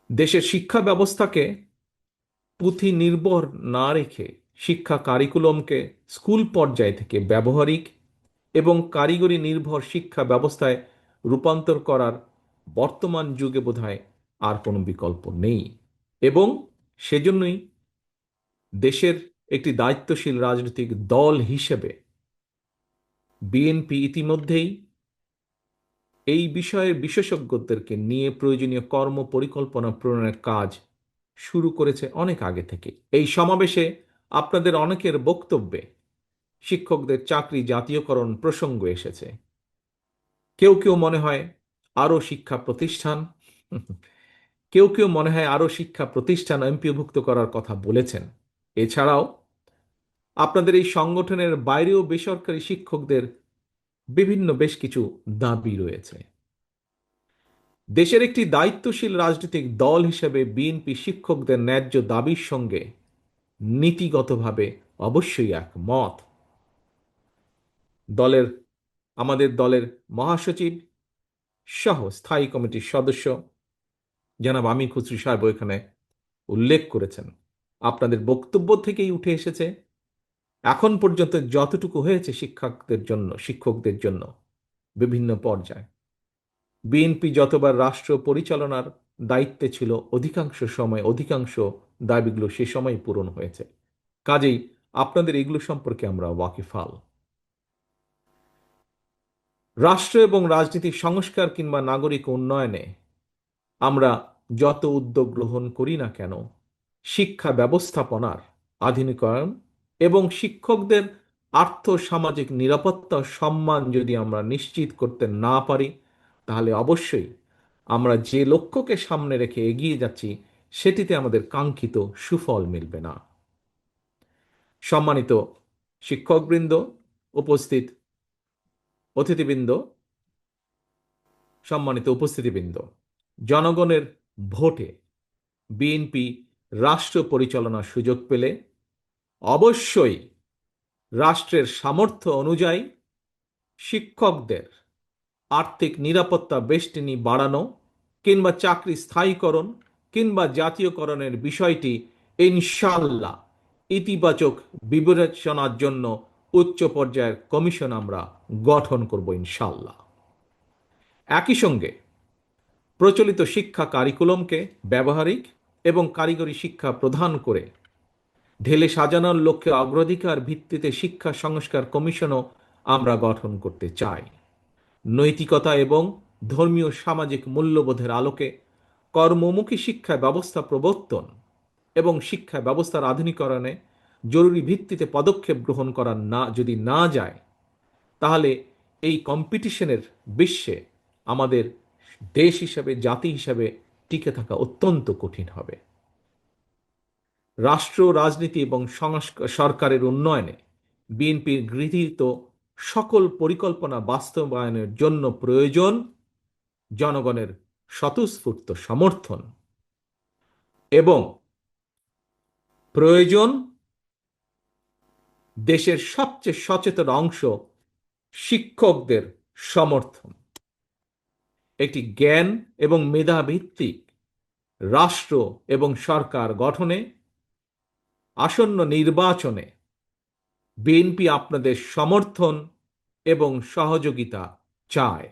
দেশের শিক্ষা ব্যবস্থাকে পুঁথি নির্ভর না রেখে শিক্ষা কারিকুলামকে স্কুল পর্যায় থেকে ব্যবহারিক এবং কারিগরি নির্ভর শিক্ষা ব্যবস্থায় রূপান্তর করার বর্তমান যুগে বোধহয় আর কোনো বিকল্প নেই। এবং সেজন্যই দেশের একটি দায়িত্বশীল রাজনৈতিক দল হিসেবে বিএনপি ইতিমধ্যেই এই বিষয়ের বিশেষজ্ঞদেরকে নিয়ে প্রয়োজনীয় কর্ম পরিকল্পনা প্রণয়নের কাজ শুরু করেছে অনেক আগে থেকে। এই সমাবেশে আপনাদের অনেকের বক্তব্যে শিক্ষকদের চাকরি জাতীয়করণ প্রসঙ্গ এসেছে। কেউ কেউ মনে হয় আরও শিক্ষা প্রতিষ্ঠান কেউ কেউ মনে হয় আরও শিক্ষা প্রতিষ্ঠান এমপিওভুক্ত করার কথা বলেছেন। এছাড়াও আপনাদের এই সংগঠনের বাইরেও বেসরকারি শিক্ষকদের বিভিন্ন বেশ কিছু দাবি রয়েছে। দেশের একটি দায়িত্বশীল রাজনৈতিক দল হিসেবে বিএনপি শিক্ষকদের ন্যায্য দাবির সঙ্গে নীতিগতভাবে অবশ্যই একমত। দলের আমাদের দলের মহাসচিব সহ স্থায়ী কমিটির সদস্য জনাব আমির খুসরো সাহেব এখানে উল্লেখ করেছেন, আপনাদের বক্তব্য থেকেই উঠে এসেছে এখন পর্যন্ত যতটুকু হয়েছে শিক্ষকদের জন্য বিভিন্ন পর্যায়ে বিএনপি যতবার রাষ্ট্র পরিচালনার দায়িত্বে ছিল অধিকাংশ সময় অধিকাংশ দাবিগুলো সে সময় পূরণ হয়েছে। কাজেই আপনাদের এগুলো সম্পর্কে আমরা ওয়াকিফাল। রাষ্ট্র এবং রাজনীতির সংস্কার কিংবা নাগরিক উন্নয়নে আমরা যত উদ্যোগ গ্রহণ করি না কেন, শিক্ষা ব্যবস্থাপনার আধুনিকায়ন এবং শিক্ষকদের আর্থ সামাজিক নিরাপত্তা ও সম্মান যদি আমরা নিশ্চিত করতে না পারি, তাহলে অবশ্যই আমরা যে লক্ষ্যকে সামনে রেখে এগিয়ে যাচ্ছি সেটিতে আমাদের কাঙ্ক্ষিত সুফল মিলবে না। সম্মানিত শিক্ষকবৃন্দ, উপস্থিত অতিথিবৃন্দ, সম্মানিত উপস্থিতিবৃন্দ, জনগণের ভোটে বিএনপি রাষ্ট্র পরিচালনার সুযোগ পেলে অবশ্যই রাষ্ট্রের সামর্থ্য অনুযায়ী শিক্ষকদের আর্থিক নিরাপত্তা বেষ্টনী বাড়ানো কিংবা চাকরি স্থায়ীকরণ কিংবা জাতীয়করণের বিষয়টি ইনশাল্লাহ ইতিবাচক বিবেচনার জন্য উচ্চ পর্যায়ের কমিশন আমরা গঠন করব ইনশাল্লাহ। একই সঙ্গে প্রচলিত শিক্ষা কারিকুলামকে ব্যবহারিক এবং কারিগরি শিক্ষা প্রদান করে ঢেলে সাজানোর লক্ষ্যে অগ্রাধিকার ভিত্তিতে শিক্ষা সংস্কার কমিশনও আমরা গঠন করতে চাই। নৈতিকতা এবং ধর্মীয় সামাজিক মূল্যবোধের আলোকে কর্মমুখী শিক্ষা ব্যবস্থা প্রবর্তন এবং শিক্ষা ব্যবস্থার আধুনিকরণে জরুরি ভিত্তিতে পদক্ষেপ গ্রহণ করা যদি না যায়, তাহলে এই কম্পিটিশনের বিশ্বে আমাদের দেশ হিসাবে জাতি হিসাবে টিকে থাকা অত্যন্ত কঠিন হবে। রাষ্ট্র রাজনীতি এবং সরকারের উন্নয়নে বিএনপির গৃহীত সকল পরিকল্পনা বাস্তবায়নের জন্য প্রয়োজন জনগণের স্বতঃস্ফূর্ত সমর্থন এবং প্রয়োজন দেশের সবচেয়ে সচেতন অংশ শিক্ষকদের সমর্থন। একটি জ্ঞান এবং মেধাভিত্তিক রাষ্ট্র এবং সরকার গঠনে আসন্ন নির্বাচনে বিএনপি আপনাদের সমর্থন এবং সহযোগিতা চায়।